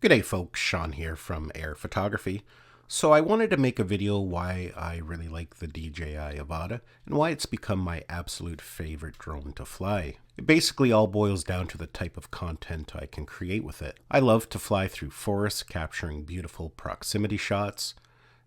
G'day folks, Sean here from Air Photography. So I wanted to make a video why I really like the DJI Avata and why it's become my absolute favorite drone to fly. It basically all boils down to the type of content I can create with it. I love to fly through forests, capturing beautiful proximity shots,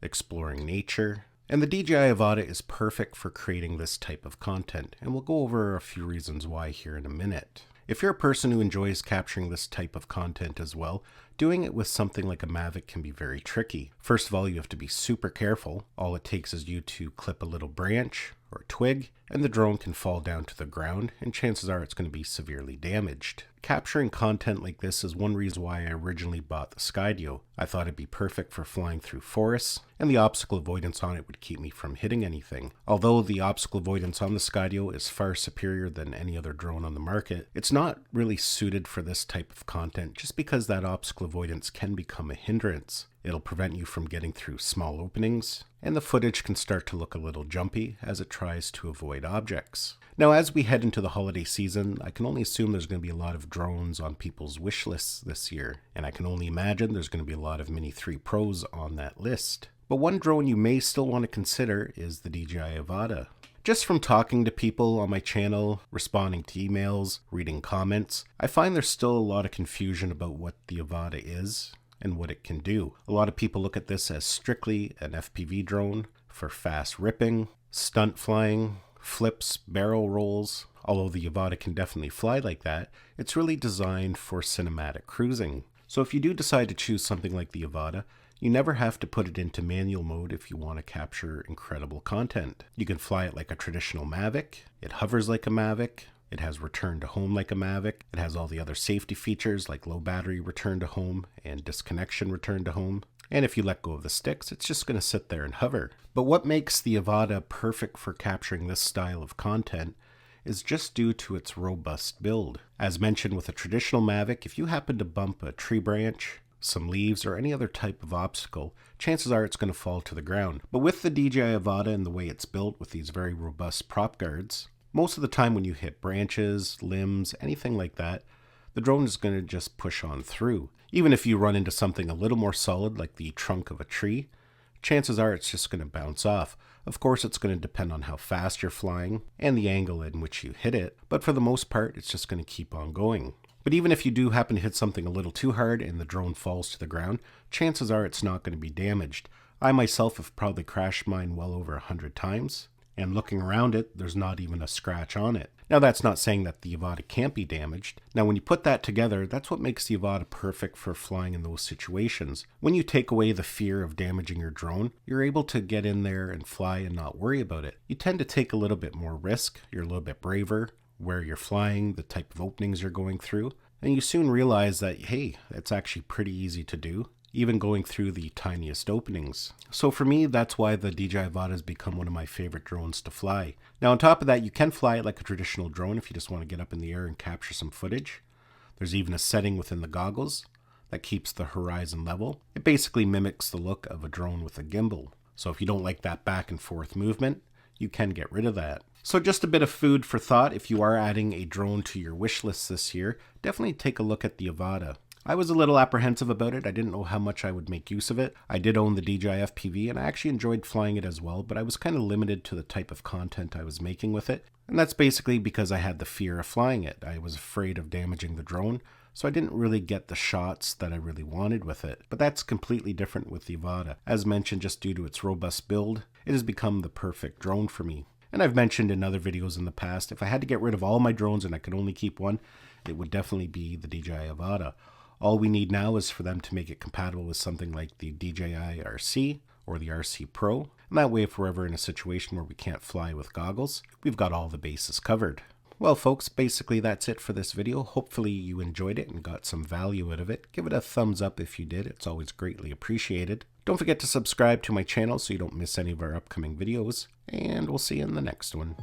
exploring nature, and the DJI Avata is perfect for creating this type of content, and we'll go over a few reasons why here in a minute. If you're a person who enjoys capturing this type of content as well, doing it with something like a Mavic can be very tricky. First of all, you have to be super careful. All it takes is you to clip a little branch or twig, and the drone can fall down to the ground, and chances are it's going to be severely damaged. Capturing content like this is one reason why I originally bought the Skydio. I thought it'd be perfect for flying through forests, and the obstacle avoidance on it would keep me from hitting anything. Although the obstacle avoidance on the Skydio is far superior than any other drone on the market, it's not really suited for this type of content just because that obstacle avoidance can become a hindrance. It'll prevent you from getting through small openings, and the footage can start to look a little jumpy as it tries to avoid objects. Now, as we head into the holiday season, I can only assume there's going to be a lot of drones on people's wish lists this year, and I can only imagine there's going to be a lot of Mini 3 Pros on that list. But one drone you may still want to consider is the DJI Avata. Just from talking to people on my channel, responding to emails, reading comments, I find there's still a lot of confusion about what the Avata is and what it can do. A lot of people look at this as strictly an FPV drone for fast ripping, stunt flying, flips, barrel rolls. Although the Avata can definitely fly like that, it's really designed for cinematic cruising. So if you do decide to choose something like the Avata, you never have to put it into manual mode if you want to capture incredible content. You can fly it like a traditional Mavic, it hovers like a Mavic, it has return to home like a Mavic, it has all the other safety features like low battery return to home and disconnection return to home. And if you let go of the sticks, it's just going to sit there and hover. But what makes the Avata perfect for capturing this style of content is just due to its robust build. As mentioned with a traditional Mavic, if you happen to bump a tree branch, some leaves, or any other type of obstacle, chances are it's going to fall to the ground. But with the DJI Avata and the way it's built with these very robust prop guards, most of the time when you hit branches, limbs, anything like that, the drone is going to just push on through. Even if you run into something a little more solid like the trunk of a tree, chances are it's just going to bounce off. Of course, it's going to depend on how fast you're flying and the angle in which you hit it, but for the most part, it's just going to keep on going. But even if you do happen to hit something a little too hard and the drone falls to the ground, chances are it's not going to be damaged. I myself have probably crashed mine well over 100 times, and looking around it, there's not even a scratch on it. Now, that's not saying that the Avata can't be damaged. Now, when you put that together, that's what makes the Avata perfect for flying in those situations. When you take away the fear of damaging your drone, you're able to get in there and fly and not worry about it. You tend to take a little bit more risk, you're a little bit braver, where you're flying, the type of openings you're going through, and you soon realize that, hey, it's actually pretty easy to do, even going through the tiniest openings. So for me, that's why the DJI Avata has become one of my favorite drones to fly. Now on top of that, you can fly it like a traditional drone if you just want to get up in the air and capture some footage. There's even a setting within the goggles that keeps the horizon level. It basically mimics the look of a drone with a gimbal. So if you don't like that back and forth movement, you can get rid of that. So just a bit of food for thought. If you are adding a drone to your wish list this year, definitely take a look at the Avata. I was a little apprehensive about it. I didn't know how much I would make use of it. I did own the DJI FPV and I actually enjoyed flying it as well, but I was kind of limited to the type of content I was making with it. And that's basically because I had the fear of flying it. I was afraid of damaging the drone, so I didn't really get the shots that I really wanted with it. But that's completely different with the Avata. As mentioned, just due to its robust build, it has become the perfect drone for me. And I've mentioned in other videos in the past, if I had to get rid of all my drones and I could only keep one, it would definitely be the DJI Avata. All we need now is for them to make it compatible with something like the DJI RC or the RC Pro. And that way, if we're ever in a situation where we can't fly with goggles, we've got all the bases covered. Well, folks, basically that's it for this video. Hopefully you enjoyed it and got some value out of it. Give it a thumbs up if you did. It's always greatly appreciated. Don't forget to subscribe to my channel so you don't miss any of our upcoming videos. And we'll see you in the next one.